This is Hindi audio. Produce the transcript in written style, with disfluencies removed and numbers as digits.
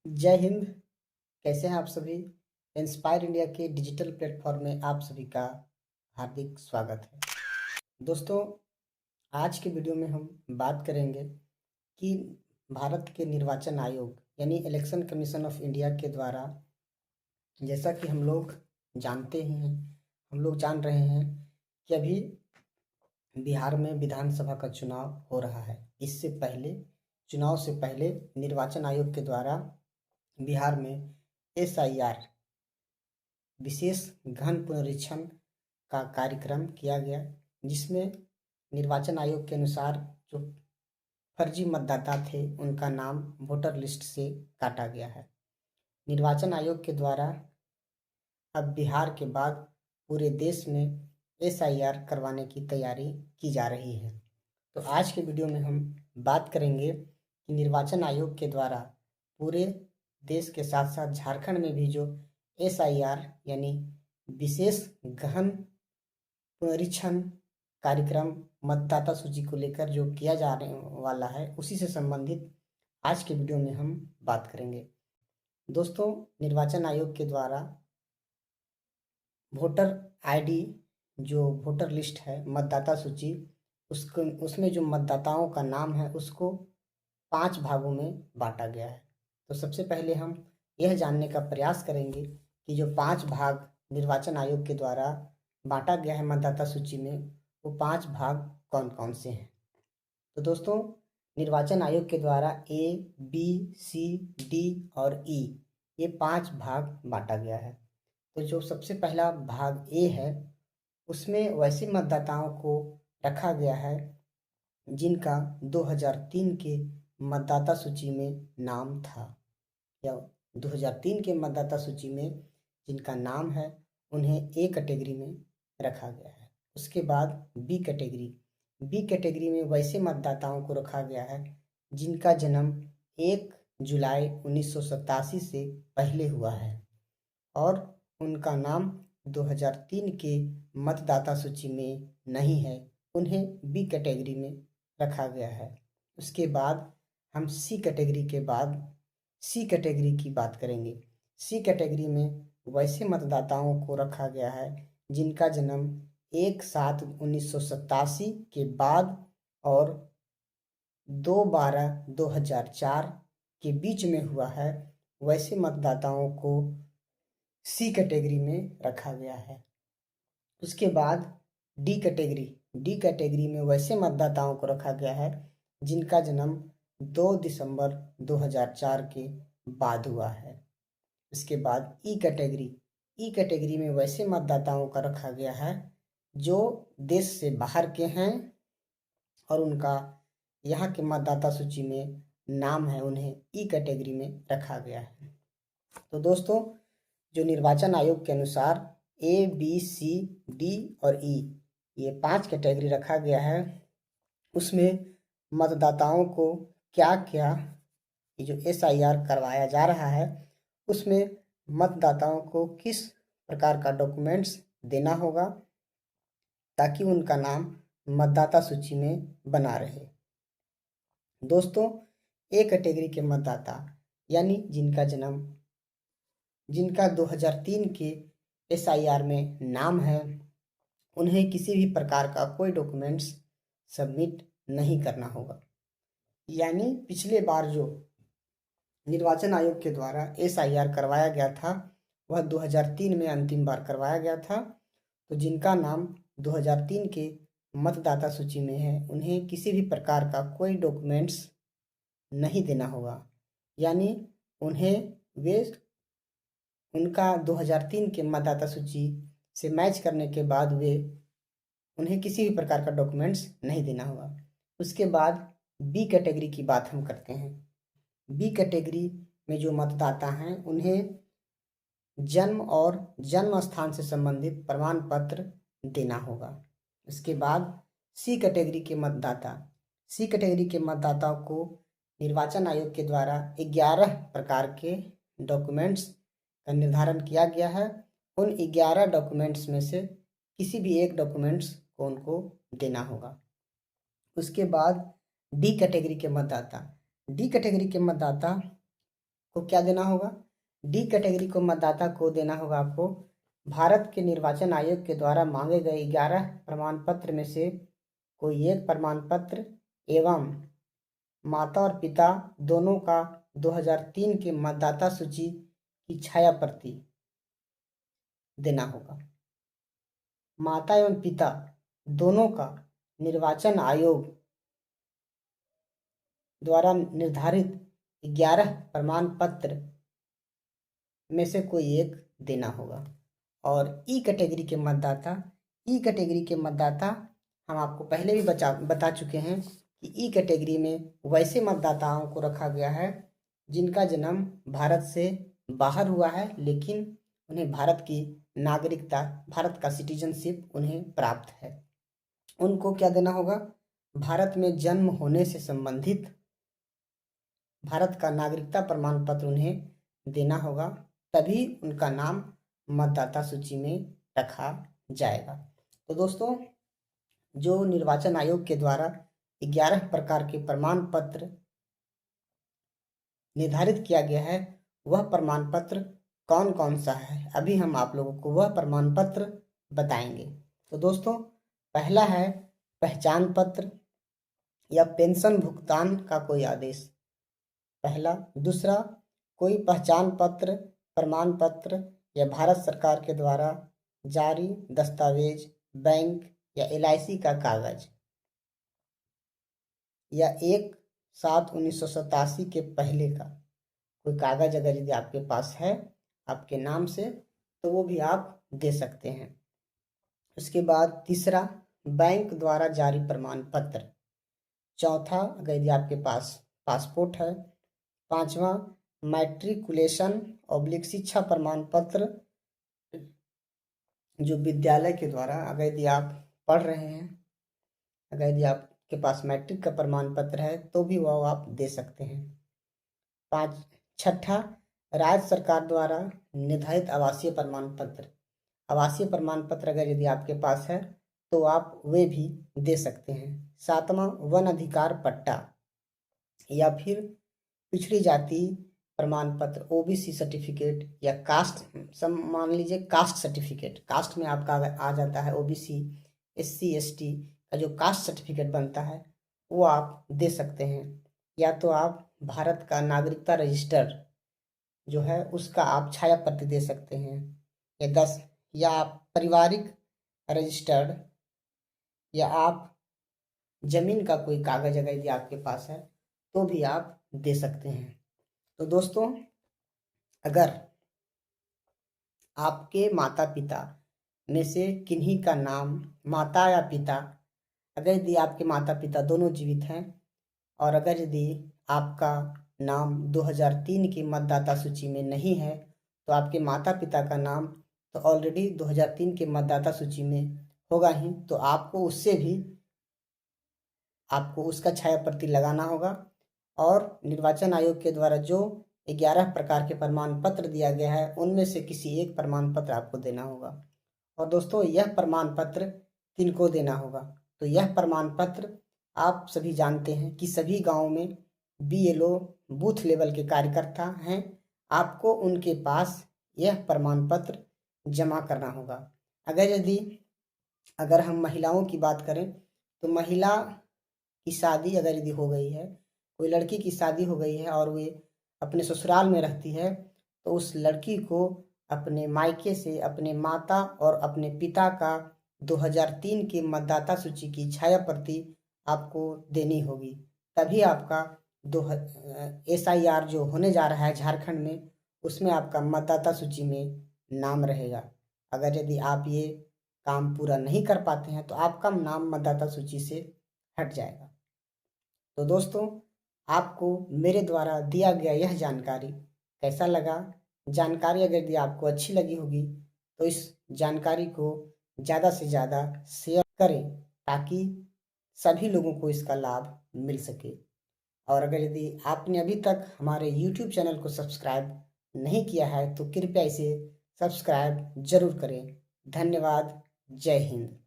जय हिंद। कैसे हैं आप सभी। इंस्पायर इंडिया के डिजिटल प्लेटफॉर्म में आप सभी का हार्दिक स्वागत है। दोस्तों, आज के वीडियो में हम बात करेंगे कि भारत के निर्वाचन आयोग यानी इलेक्शन कमीशन ऑफ इंडिया के द्वारा, जैसा कि हम लोग जानते ही हैं, हम लोग जान रहे हैं कि अभी बिहार में विधानसभा का चुनाव हो रहा है। इससे पहले, चुनाव से पहले निर्वाचन आयोग के द्वारा बिहार में SIR विशेष गहन पुनरीक्षण का कार्यक्रम किया गया, जिसमें निर्वाचन आयोग के अनुसार जो फर्जी मतदाता थे उनका नाम वोटर लिस्ट से काटा गया है। निर्वाचन आयोग के द्वारा अब बिहार के बाद पूरे देश में SIR करवाने की तैयारी की जा रही है। तो आज के वीडियो में हम बात करेंगे कि निर्वाचन आयोग के द्वारा पूरे देश के साथ साथ झारखंड में भी जो SIR यानी विशेष गहन पुनरीक्षण कार्यक्रम मतदाता सूची को लेकर जो किया जाने वाला है, उसी से संबंधित आज के वीडियो में हम बात करेंगे। दोस्तों, निर्वाचन आयोग के द्वारा वोटर ID, जो वोटर लिस्ट है, मतदाता सूची, उसमें जो मतदाताओं का नाम है उसको 5 भागों में बांटा गया है। तो सबसे पहले हम यह जानने का प्रयास करेंगे कि जो 5 भाग निर्वाचन आयोग के द्वारा बांटा गया है मतदाता सूची में, वो 5 भाग कौन कौन से हैं। तो दोस्तों, निर्वाचन आयोग के द्वारा A, B, C, D और E, ये 5 भाग बांटा गया है। तो जो सबसे पहला भाग A है, उसमें वैसे मतदाताओं को रखा गया है जिनका 2003 के मतदाता सूची में नाम था, या 2003 के मतदाता सूची में जिनका नाम है उन्हें A कैटेगरी में रखा गया है। उसके बाद B कैटेगरी में वैसे मतदाताओं को रखा गया है जिनका जन्म 1 जुलाई 1987 से पहले हुआ है और उनका नाम 2003 के मतदाता सूची में नहीं है, उन्हें B कैटेगरी में रखा गया है। उसके बाद हम C कैटेगरी की बात करेंगे। C कैटेगरी में वैसे मतदाताओं को रखा गया है जिनका जन्म 1/7/1987 के बाद और 2/12/2004 के बीच में हुआ है, वैसे मतदाताओं को C कैटेगरी में रखा गया है। उसके बाद D कैटेगरी में वैसे मतदाताओं को रखा गया है जिनका जन्म 2 दिसंबर 2004 के बाद हुआ है। इसके बाद E कैटेगरी में वैसे मतदाताओं का रखा गया है जो देश से बाहर के हैं और उनका यहाँ के मतदाता सूची में नाम है, उन्हें E कैटेगरी में रखा गया है। तो दोस्तों, जो निर्वाचन आयोग के अनुसार A, B, C, D और E, ये 5 कैटेगरी रखा गया है, उसमें मतदाताओं को क्या क्या, ये जो SIR करवाया जा रहा है उसमें मतदाताओं को किस प्रकार का डॉक्यूमेंट्स देना होगा ताकि उनका नाम मतदाता सूची में बना रहे। दोस्तों, A कैटेगरी के मतदाता यानी जिनका 2003 के SIR में नाम है, उन्हें किसी भी प्रकार का कोई डॉक्यूमेंट्स सबमिट नहीं करना होगा। यानी पिछले बार जो निर्वाचन आयोग के द्वारा SIR करवाया गया था वह 2003 में अंतिम बार करवाया गया था। तो जिनका नाम 2003 के मतदाता सूची में है, उन्हें किसी भी प्रकार का कोई डॉक्यूमेंट्स नहीं देना होगा। यानी उनका 2003 के मतदाता सूची से मैच करने के बाद उन्हें किसी भी प्रकार का डॉक्यूमेंट्स नहीं देना होगा। उसके बाद B कैटेगरी की बात हम करते हैं। B कैटेगरी में जो मतदाता हैं उन्हें जन्म और जन्म स्थान से संबंधित प्रमाण पत्र देना होगा। इसके बाद C कैटेगरी के मतदाताओं को निर्वाचन आयोग के द्वारा 11 प्रकार के डॉक्यूमेंट्स का निर्धारण किया गया है। उन 11 डॉक्यूमेंट्स में से किसी भी एक डॉक्यूमेंट्स को उनको देना होगा। उसके बाद D कैटेगरी के मतदाता को क्या देना होगा? डी कैटेगरी को मतदाता को देना होगा आपको भारत के निर्वाचन आयोग के द्वारा मांगे गए 11 प्रमाण पत्र में से कोई एक प्रमाण पत्र एवं माता और पिता दोनों का 2003 के मतदाता सूची की छाया प्रति देना होगा। माता एवं पिता दोनों का निर्वाचन आयोग द्वारा निर्धारित 11 प्रमाण पत्र में से कोई एक देना होगा। और ई कैटेगरी के मतदाता हम आपको पहले भी बता चुके हैं कि ई कैटेगरी में वैसे मतदाताओं को रखा गया है जिनका जन्म भारत से बाहर हुआ है, लेकिन उन्हें भारत की नागरिकता, भारत का सिटीजनशिप उन्हें प्राप्त है। उनको क्या देना होगा? भारत में जन्म होने से संबंधित भारत का नागरिकता प्रमाण पत्र उन्हें देना होगा, तभी उनका नाम मतदाता सूची में रखा जाएगा। तो दोस्तों, जो निर्वाचन आयोग के द्वारा 11 प्रकार के प्रमाण पत्र निर्धारित किया गया है, वह प्रमाण पत्र कौन कौन सा है, अभी हम आप लोगों को वह प्रमाण पत्र बताएंगे। तो दोस्तों, पहला है पहचान पत्र या पेंशन भुगतान का कोई आदेश, पहला। दूसरा, कोई पहचान पत्र, प्रमाण पत्र या भारत सरकार के द्वारा जारी दस्तावेज, बैंक या LIC का कागज, या 1/7/1987 के पहले का कोई कागज अगर यदि आपके पास है आपके नाम से, तो वो भी आप दे सकते हैं। उसके बाद तीसरा, बैंक द्वारा जारी प्रमाण पत्र। चौथा, अगर यदि आपके पास पासपोर्ट है। पांचवा, मैट्रिकुलेशन / शिक्षा प्रमाण पत्र, जो विद्यालय के द्वारा अगर यदि आप पढ़ रहे हैं, अगर यदि आपके पास मैट्रिक का प्रमाण पत्र है तो भी वह आप दे सकते हैं। छठा, राज्य सरकार द्वारा निर्धारित आवासीय प्रमाण पत्र। आवासीय प्रमाण पत्र अगर यदि आपके पास है तो आप वे भी दे सकते हैं। सातवां, वन अधिकार पट्टा या फिर पिछड़ी जाति प्रमाण पत्र, OBC सर्टिफिकेट या कास्ट, मान लीजिए कास्ट सर्टिफिकेट, कास्ट में आपका आ जाता है OBC, SC ST का जो कास्ट सर्टिफिकेट बनता है वो आप दे सकते हैं। या तो आप भारत का नागरिकता रजिस्टर जो है उसका आप छाया प्रति दे सकते हैं, या आप पारिवारिक रजिस्टर्ड, या आप जमीन का कोई कागज अगर यदि आपके पास है तो भी आप दे सकते हैं। तो दोस्तों, अगर आपके माता पिता में से किन्हीं का नाम, माता या पिता, अगर यदि आपके माता पिता दोनों जीवित हैं और अगर यदि आपका नाम 2003 की मतदाता सूची में नहीं है, तो आपके माता पिता का नाम तो ऑलरेडी 2003 के मतदाता सूची में होगा ही, तो आपको उसका छाया प्रति लगाना होगा। और निर्वाचन आयोग के द्वारा जो 11 प्रकार के प्रमाण पत्र दिया गया है उनमें से किसी एक प्रमाण पत्र आपको देना होगा। और दोस्तों, यह प्रमाण पत्र किनको देना होगा? तो यह प्रमाण पत्र आप सभी जानते हैं कि सभी गाँव में BLO बूथ लेवल के कार्यकर्ता हैं, आपको उनके पास यह प्रमाण पत्र जमा करना होगा। अगर हम महिलाओं की बात करें तो महिला की शादी अगर यदि हो गई है, कोई लड़की की शादी हो गई है और वे अपने ससुराल में रहती है, तो उस लड़की को अपने मायके से अपने माता और अपने पिता का 2003 के मतदाता सूची की छाया प्रति आपको देनी होगी, तभी आपका SIR जो होने जा रहा है झारखंड में, उसमें आपका मतदाता सूची में नाम रहेगा। अगर यदि आप ये काम पूरा नहीं कर पाते हैं तो आपका नाम मतदाता सूची से हट जाएगा। तो दोस्तों, आपको मेरे द्वारा दिया गया यह जानकारी कैसा लगा? जानकारी अगर यदि आपको अच्छी लगी होगी तो इस जानकारी को ज़्यादा से ज़्यादा शेयर करें ताकि सभी लोगों को इसका लाभ मिल सके। और अगर यदि आपने अभी तक हमारे YouTube चैनल को सब्सक्राइब नहीं किया है तो कृपया इसे सब्सक्राइब जरूर करें। धन्यवाद। जय हिंद।